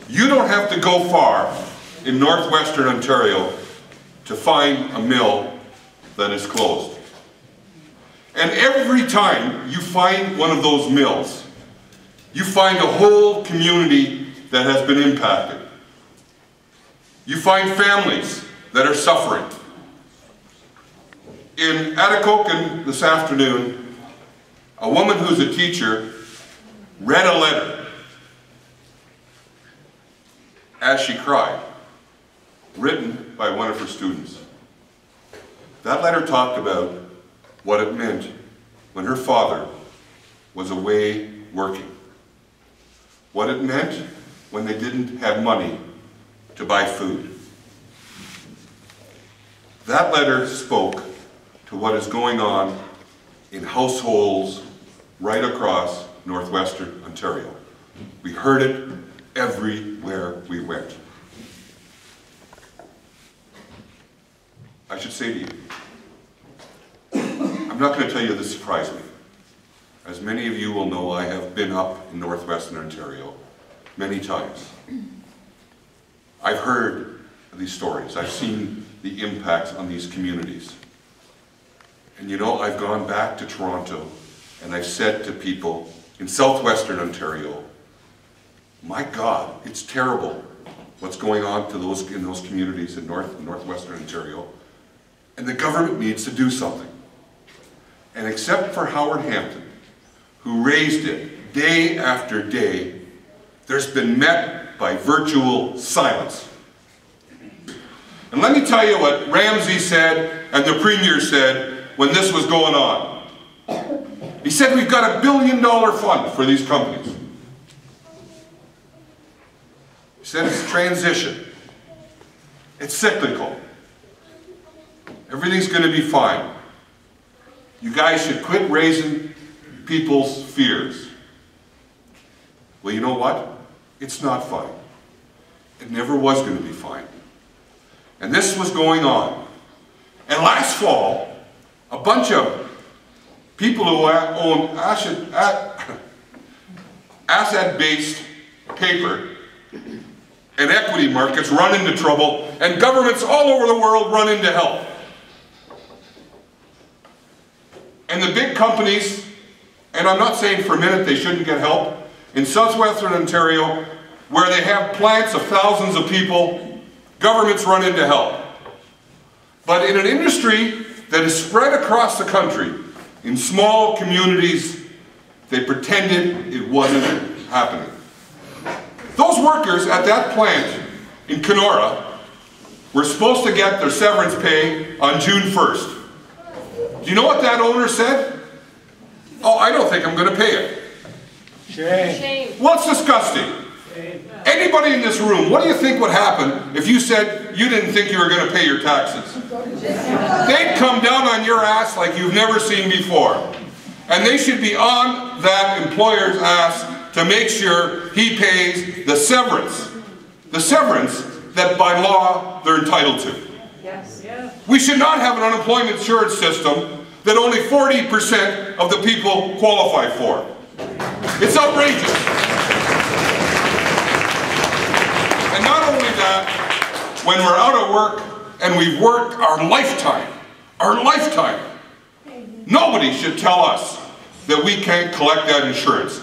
You don't have to go far in northwestern Ontario to find a mill that is closed. And every time you find one of those mills, you find a whole community that has been impacted. You find families that are suffering. In Atikokan this afternoon, a woman who's a teacher read a letter as she cried, written by one of her students. That letter talked about what it meant when her father was away working. What it meant when they didn't have money to buy food. That letter spoke to what is going on in households right across northwestern Ontario. We heard it everywhere we went. I should say to you, I'm not going to tell you this surprised me. As many of you will know, I have been up in northwestern Ontario many times. I've heard these stories. I've seen the impacts on these communities. And you know, I've gone back to Toronto and I've said to people in southwestern Ontario, my God, it's terrible what's going on to in those communities in northwestern Ontario. And the government needs to do something. And except for Howard Hampton, who raised it day after day, there's been met by virtual silence. And let me tell you what Ramsey said and the Premier said when this was going on. He said, we've got $1 billion fund for these companies. He said it's transition. It's cyclical. Everything's going to be fine. You guys should quit raising people's fears. Well, you know what? It's not fine. It never was going to be fine. And this was going on. And last fall, a bunch of people who own asset-based paper and equity markets run into trouble, and governments all over the world run into help. And the big companies, and I'm not saying for a minute they shouldn't get help, in southwestern Ontario, where they have plants of thousands of people, governments run into help. But in an industry that is spread across the country, in small communities, they pretended it wasn't happening. Those workers at that plant in Kenora were supposed to get their severance pay on June 1st. Do you know what that owner said? Oh, I don't think I'm going to pay it. Shame. Well, it's disgusting. Shame. Anybody in this room, what do you think would happen if you said you didn't think you were going to pay your taxes? They'd come down on your ass like you've never seen before. And they should be on that employer's ass to make sure he pays the severance. The severance that by law they're entitled to. Yes. Yes. We should not have an unemployment insurance system that only 40% of the people qualify for. It's outrageous. And not only that, when we're out of work and we've worked our lifetime, nobody should tell us that we can't collect that insurance.